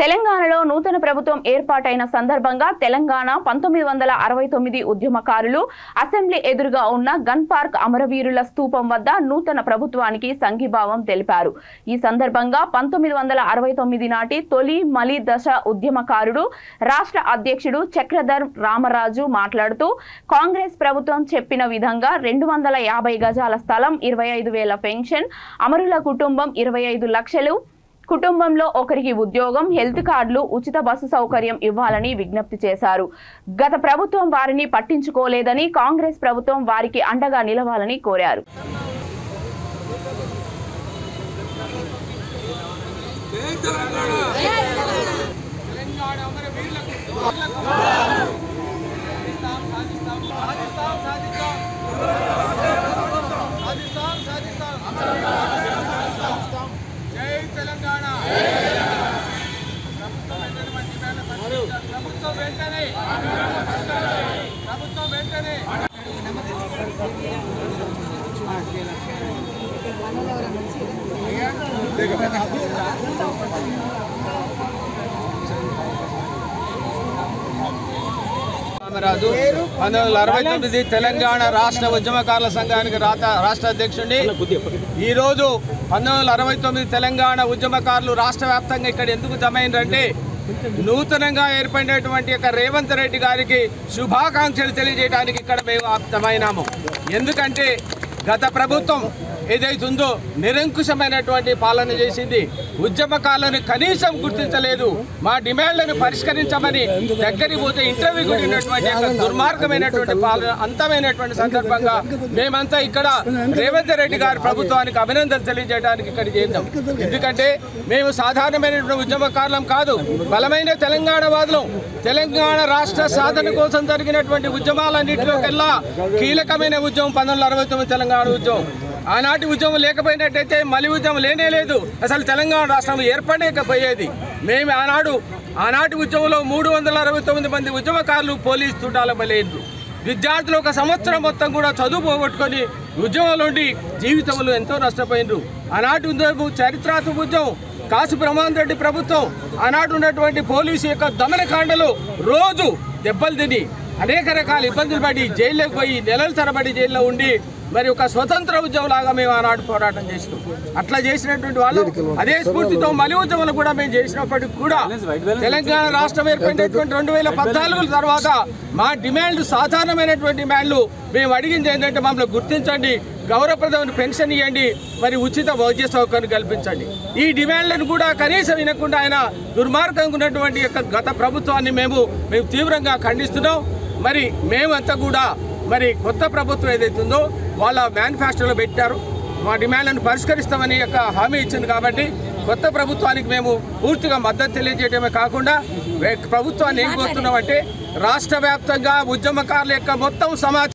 తెలంగాణలో నూతన ప్రభుత్వం ఏర్పాటైన సందర్భంగా తెలంగాణ 1969 ఉద్యమకారులు అసెంబ్లీ ఎదురుగా ఉన్న గన్ పార్క్ అమరవీరుల స్తూపం వద్ద నూతన ప్రభుత్వానికి సంఘీభావం తెలిపారు. ఈ సందర్భంగా 1969 నాటి తొలి మలి దశ ఉద్యమకారుడు రాష్ట్ర అధ్యక్షుడు చక్రధర్ రామరాజు మాట్లాడుతూ కాంగ్రెస్ ప్రభుత్వం చెప్పిన విధంగా 250 గజాల స్థలం, 25,000 పెన్షన్, అమరుల కుటుంబం 25 లక్షలు, కుటుంబంలో ఒకరికి ఉద్యోగం, హెల్త్ కార్డులు, ఉచిత బస్సు సౌకర్యం ఇవ్వాలని విజ్ఞప్తి చేశారు. గత ప్రభుత్వం వారిని పట్టించుకోలేదని, కాంగ్రెస్ ప్రభుత్వం వారికి అండగా నిలవాలని కోరారు. రామరాజు 1969 తెలంగాణ రాష్ట్ర ఉద్యమకారుల సంఘానికి రాష్ట్ర అధ్యక్షుడిని. ఈరోజు 1969 తెలంగాణ ఉద్యమకారులు రాష్ట్ర వ్యాప్తంగా ఇక్కడ ఎందుకు జమైందంటే నూతనంగా ఏర్పడినటువంటి రేవంత్ రెడ్డి గారికి శుభాకాంక్షలు తెలియజేయడానికి ఇక్కడ మేము జమైనాము. ఎందుకంటే గత ప్రభుత్వం ఏదైతుందో నిరంకుశమైనటువంటి పాలన చేసింది. ఉద్యమకాలను కనీసం గుర్తించలేదు. మా డిమాండ్లను పరిష్కరించమని దగ్గరికి పోతే ఇంటర్వ్యూ కూడినటువంటి దుర్మార్గమైనటువంటి పాలన అంతమైనటువంటి సందర్భంగా మేమంతా ఇక్కడ రేవంత్ రెడ్డి గారి ప్రభుత్వానికి అభినందనలు తెలియజేయడానికి ఇక్కడ చేద్దాం. ఎందుకంటే మేము సాధారణమైనటువంటి ఉద్యమకారులం కాదు, బలమైన తెలంగాణ వాదులం. తెలంగాణ రాష్ట్ర సాధన కోసం జరిగినటువంటి ఉద్యమాలన్నింటిలోకెల్లా కీలకమైన ఉద్యమం 1969 తెలంగాణ ఉద్యమం. ఆనాటి ఉద్యమం లేకపోయినట్టయితే మళ్ళీ ఉద్యమం లేనేలేదు, అసలు తెలంగాణ రాష్ట్రం ఏర్పడలేకపోయేది. మేము ఆనాటి ఉద్యమంలో 369 మంది ఉద్యమకారులు పోలీసు చుట్టాల బలైనరు. విద్యార్థులు 1 సంవత్సరం మొత్తం కూడా చదువు పోగొట్టుకొని ఉద్యమంలో ఉండి జీవితంలో ఎంతో నష్టపోయినరు. ఆనాటి ఉద్యమం చరిత్రాత్మక ఉద్యమం. కాసు బ్రహ్మానంద రెడ్డి ప్రభుత్వం ఆనాడు ఉన్నటువంటి పోలీసు యొక్క దమనకాండలు రోజు దెబ్బలు తిని అనేక రకాల ఇబ్బందులు పడి జైల్లోకి పోయి నెలల తరబడి జైల్లో ఉండి మరి ఒక స్వతంత్ర ఉద్యమంలాగా మేము ఆనాడు పోరాటం చేసినాం. అట్లా చేసినటువంటి వాళ్ళు అదే స్ఫూర్తితో మలి ఉద్యమాలు కూడా మేము చేసినప్పటికి కూడా తెలంగాణ రాష్ట్రం ఏర్పడినటువంటి 2014 తర్వాత మా డిమాండ్లు సాధారణమైనటువంటి డిమాండ్లు మేము అడిగింది ఏంటంటే మమ్మల్ని గుర్తించండి, గౌరవప్రదమైన పెన్షన్ ఇవ్వండి, మరి ఉచిత వైద్య సౌకర్యం కల్పించండి. ఈ డిమాండ్లను కూడా కనీసం వినకుండా ఆయన దుర్మార్గంగా ఉన్నటువంటి గత ప్రభుత్వాన్ని మేము తీవ్రంగా ఖండిస్తున్నాం. మరి మేమంతా కూడా మరి కొత్త ప్రభుత్వం ఏదైతుందో వాళ్ళ మేనిఫెస్టోలో పెట్టారు, మా డిమాండ్లను పరిష్కరిస్తామని హామీ ఇచ్చింది. కాబట్టి కొత్త ప్రభుత్వానికి మేము పూర్తిగా మద్దతు తెలియజేయడమే కాకుండా ప్రభుత్వాన్ని ఏం కోరుతున్నామంటే రాష్ట్ర వ్యాప్తంగా ఉద్యమకారుల యొక్క మొత్తం సమాచారం